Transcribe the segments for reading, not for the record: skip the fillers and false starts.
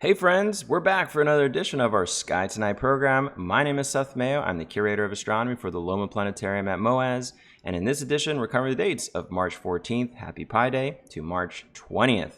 Hey friends, we're back for another edition of our Sky Tonight program. My name is Seth Mayo. I'm the curator of astronomy for the Loma Planetarium at MOAS. And in this edition, we're covering the dates of March 14th, Happy Pi Day, to March 20th.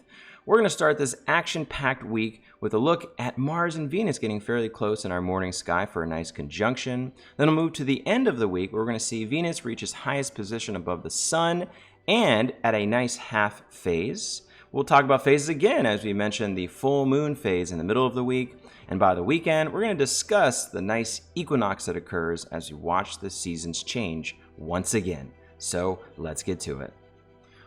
We're going to start this action-packed week with a look at Mars and Venus getting fairly close in our morning sky for a nice conjunction. Then we'll move to the end of the week where we're going to see Venus reach its highest position above the Sun and at a nice half phase. We'll talk about phases again, as we mentioned the full moon phase in the middle of the week. And by the weekend, we're going to discuss the nice equinox that occurs as we watch the seasons change once again. So let's get to it.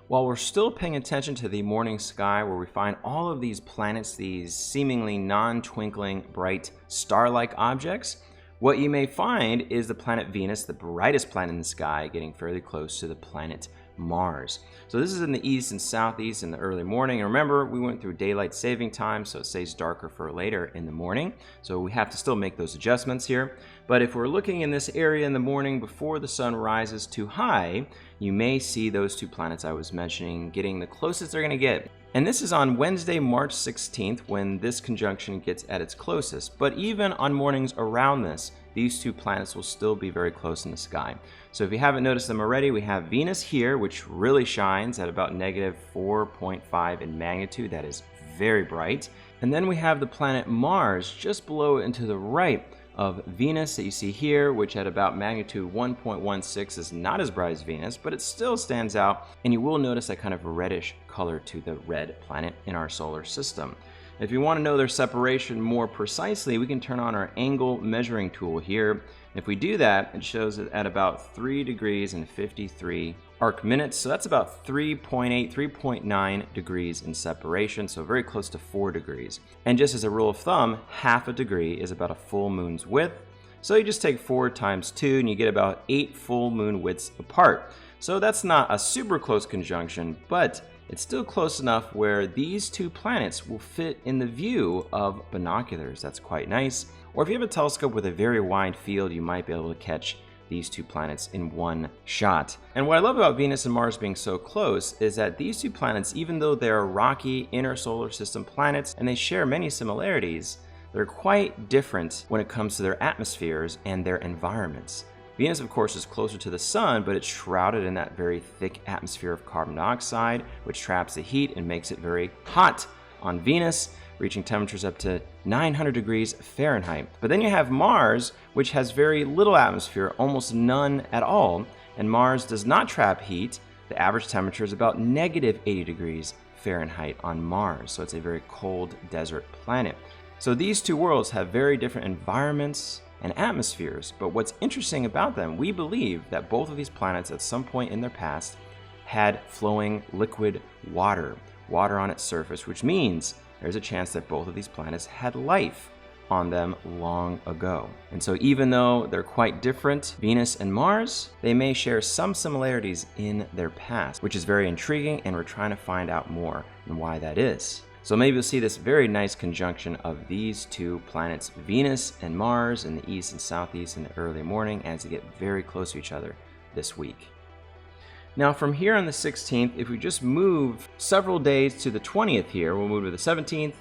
While we're still paying attention to the morning sky where we find all of these planets, these seemingly non-twinkling, bright, star-like objects, what you may find is the planet Venus, the brightest planet in the sky, getting fairly close to the planet Mars. So this is in the east and southeast in the early morning. And remember, we went through daylight saving time, so it stays darker for later in the morning. So we have to still make those adjustments here. But if we're looking in this area in the morning before the sun rises too high, you may see those two planets I was mentioning getting the closest they're going to get. And this is on Wednesday, March 16th, when this conjunction gets at its closest. But even on mornings around this, these two planets will still be very close in the sky. So if you haven't noticed them already, we have Venus here, which really shines at about negative 4.5 in magnitude. That is very bright. And then we have the planet Mars just below it and to the right of Venus that you see here, which at about magnitude 1.16 is not as bright as Venus, but it still stands out, and you will notice that kind of reddish color to the red planet in our solar system. If you want to know their separation more precisely, we can turn on our angle measuring tool here. If we do that, it shows it at about 3 degrees and 53 arc minutes. So that's about 3.8, 3.9 degrees in separation, so very close to 4 degrees. And just as a rule of thumb, half a degree is about a full moon's width. So you just take 4 times 2 and you get about 8 full moon widths apart. So that's not a super close conjunction, but it's still close enough where these two planets will fit in the view of binoculars. That's quite nice. Or if you have a telescope with a very wide field, you might be able to catch these two planets in one shot. And what I love about Venus and Mars being so close is that these two planets, even though they are rocky inner solar system planets and they share many similarities, they're quite different when it comes to their atmospheres and their environments. Venus, of course, is closer to the sun, but it's shrouded in that very thick atmosphere of carbon dioxide, which traps the heat and makes it very hot on Venus, reaching temperatures up to 900 degrees Fahrenheit. But then you have Mars, which has very little atmosphere, almost none at all, and Mars does not trap heat. The average temperature is about negative 80 degrees Fahrenheit on Mars, so it's a very cold desert planet. So these two worlds have very different environments and atmospheres, but what's interesting about them, we believe that both of these planets at some point in their past had flowing liquid water on its surface, which means there's a chance that both of these planets had life on them long ago. And so even though they're quite different, Venus and Mars, they may share some similarities in their past, which is very intriguing, and we're trying to find out more and why that is. So maybe you'll see this very nice conjunction of these two planets, Venus and Mars, in the east and southeast in the early morning as they get very close to each other this week. Now from here on the 16th, if we just move several days to the 20th here, we'll move to the 17th,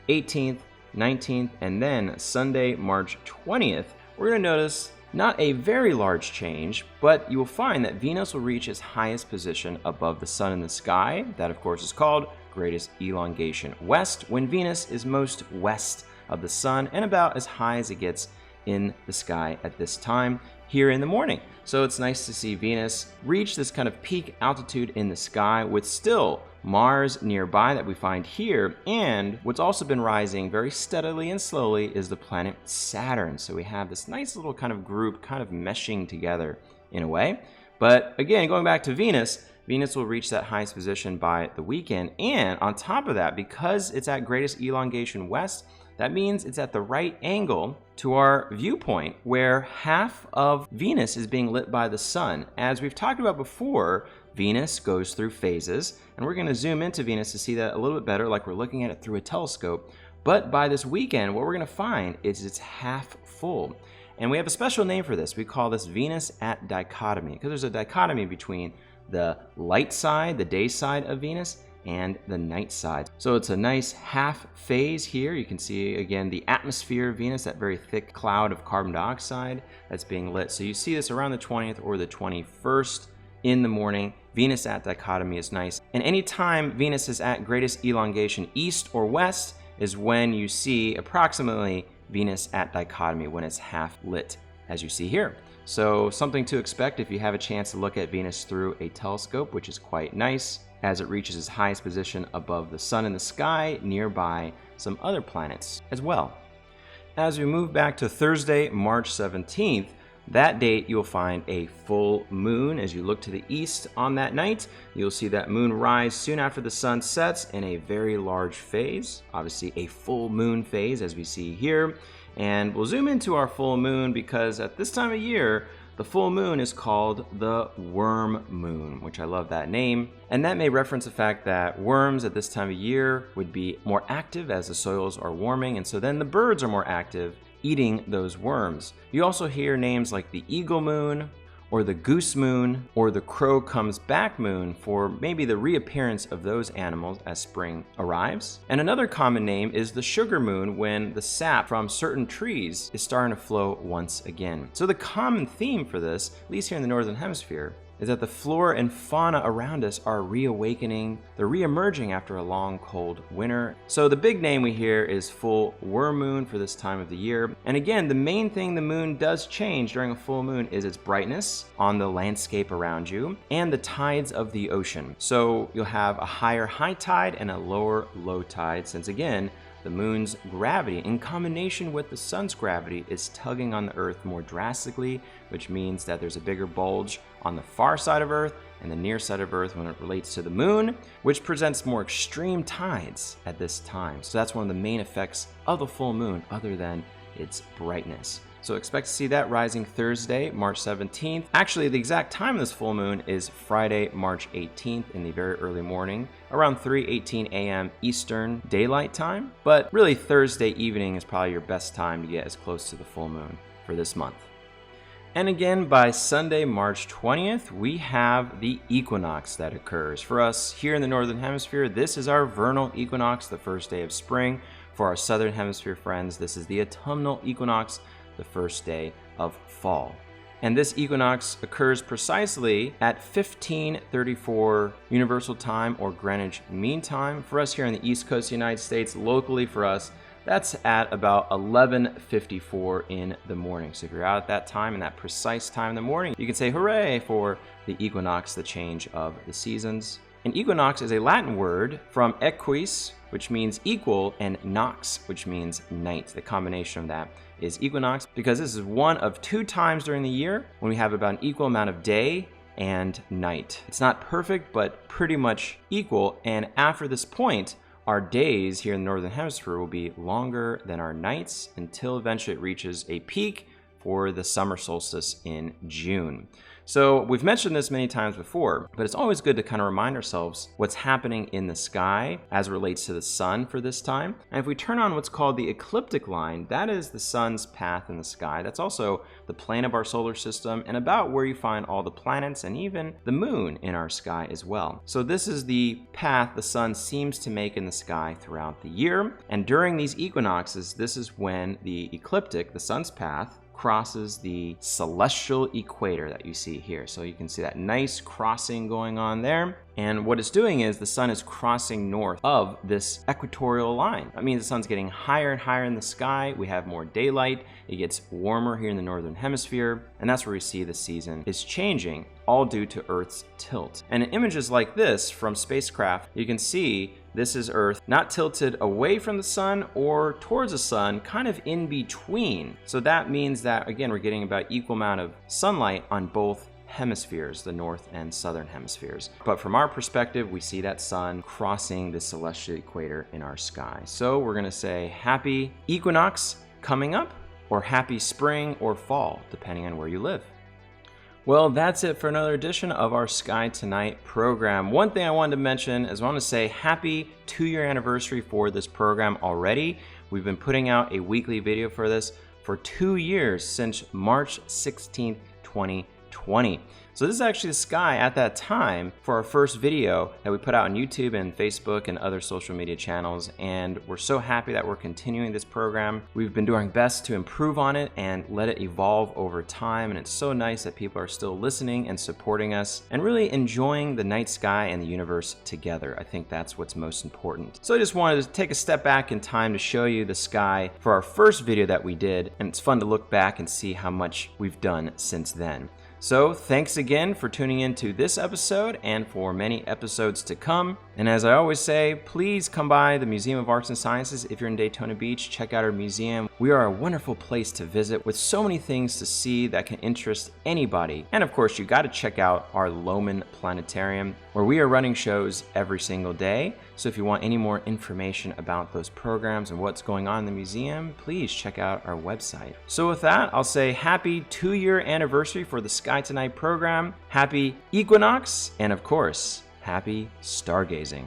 18th, 19th, and then Sunday, March 20th, we're going to notice not a very large change, but you will find that Venus will reach its highest position above the sun in the sky. That, of course, is called greatest elongation west, when Venus is most west of the sun and about as high as it gets in the sky at this time here in the morning. So it's nice to see Venus reach this kind of peak altitude in the sky with still Mars nearby that we find here, and what's also been rising very steadily and slowly is the planet Saturn. So we have this nice little kind of group kind of meshing together in a way. But again, going back to Venus will reach that highest position by the weekend, and on top of that, because it's at greatest elongation west, that means it's at the right angle to our viewpoint where half of Venus is being lit by the sun. As we've talked about before, Venus goes through phases, and we're going to zoom into Venus to see that a little bit better, like we're looking at it through a telescope. But by this weekend, what we're going to find is it's half full. And we have a special name for this. We call this Venus at dichotomy, because there's a dichotomy between the light side, the day side of Venus, and the night side. So it's a nice half phase here. You can see again the atmosphere of Venus, that very thick cloud of carbon dioxide that's being lit. So you see this around the 20th or the 21st in the morning. Venus at dichotomy is nice. And anytime Venus is at greatest elongation east or west is when you see approximately Venus at dichotomy, when it's half lit, as you see here. So something to expect if you have a chance to look at Venus through a telescope, which is quite nice, as it reaches its highest position above the sun in the sky, nearby some other planets as well. As we move back to Thursday, March 17th, that date you'll find a full moon. As you look to the east on that night, you'll see that moon rise soon after the sun sets in a very large phase, obviously a full moon phase as we see here. And we'll zoom into our full moon because at this time of year, the full moon is called the worm moon, which I love that name. And that may reference the fact that worms at this time of year would be more active as the soils are warming, and so then the birds are more active eating those worms. You also hear names like the eagle moon, or the goose moon, or the crow comes back moon for maybe the reappearance of those animals as spring arrives. And another common name is the sugar moon, when the sap from certain trees is starting to flow once again. So the common theme for this, at least here in the Northern Hemisphere, is that the flora and fauna around us are reawakening. They're reemerging after a long, cold winter. So the big name we hear is full worm moon for this time of the year. And again, the main thing the moon does change during a full moon is its brightness on the landscape around you and the tides of the ocean. So you'll have a higher high tide and a lower low tide, since again, the moon's gravity in combination with the sun's gravity is tugging on the Earth more drastically, which means that there's a bigger bulge on the far side of Earth and the near side of Earth when it relates to the moon, which presents more extreme tides at this time. So that's one of the main effects of the full moon, other than its brightness. So expect to see that rising Thursday, March 17th. Actually, the exact time of this full moon is Friday, March 18th in the very early morning, around 3:18 a.m. Eastern Daylight Time. But really, Thursday evening is probably your best time to get as close to the full moon for this month. And again, by Sunday, March 20th, we have the equinox that occurs. For us here in the Northern Hemisphere, this is our vernal equinox, the first day of spring. For our Southern Hemisphere friends, this is the autumnal equinox, the first day of fall. And this equinox occurs precisely at 15:34 Universal Time or Greenwich Mean Time. For us here on the East Coast of the United States, locally for us, that's at about 11:54 in the morning. So if you're out at that time, and that precise time in the morning, you can say hooray for the equinox, the change of the seasons. An equinox is a Latin word from equis, which means equal, and nox, which means night. The combination of that is equinox, because this is one of two times during the year when we have about an equal amount of day and night. It's not perfect, but pretty much equal. And after this point, our days here in the Northern Hemisphere will be longer than our nights until eventually it reaches a peak for the summer solstice in June. So we've mentioned this many times before, but it's always good to kind of remind ourselves what's happening in the sky as it relates to the sun for this time. And if we turn on what's called the ecliptic line, that is the sun's path in the sky. That's also the plane of our solar system and about where you find all the planets and even the moon in our sky as well. So this is the path the sun seems to make in the sky throughout the year. And during these equinoxes, this is when the ecliptic, the sun's path, crosses the celestial equator that you see here. So you can see that nice crossing going on there. And what it's doing is the sun is crossing north of this equatorial line. That means the sun's getting higher and higher in the sky. We have more daylight. It gets warmer here in the Northern Hemisphere. And that's where we see the season is changing, all due to Earth's tilt. And in images like this from spacecraft, you can see this is Earth not tilted away from the sun or towards the sun, kind of in between. So that means that, again, we're getting about equal amount of sunlight on both hemispheres, the north and southern hemispheres. But from our perspective, we see that sun crossing the celestial equator in our sky. So we're gonna say happy equinox coming up, or happy spring or fall, depending on where you live. Well, that's it for another edition of our Sky Tonight program. One thing I wanted to mention is I want to say happy 2-year anniversary for this program already. We've been putting out a weekly video for this for 2 years, since March 16th, 20 2020. So this is actually the sky at that time for our first video that we put out on YouTube and Facebook and other social media channels, and we're so happy that we're continuing this program. We've been doing our best to improve on it and let it evolve over time, and it's so nice that people are still listening and supporting us and really enjoying the night sky and the universe together. I think that's what's most important. So I just wanted to take a step back in time to show you the sky for our first video that we did, and it's fun to look back and see how much we've done since then. So thanks again for tuning in to this episode and for many episodes to come. And as I always say, please come by the Museum of Arts and Sciences if you're in Daytona Beach. Check out our museum. We are a wonderful place to visit with so many things to see that can interest anybody. And of course, you got to check out our Lohman Planetarium, where we are running shows every single day. So if you want any more information about those programs and what's going on in the museum, please check out our website. So with that, I'll say happy 2-year anniversary for the Sky Tonight program, happy equinox, and of course, happy stargazing.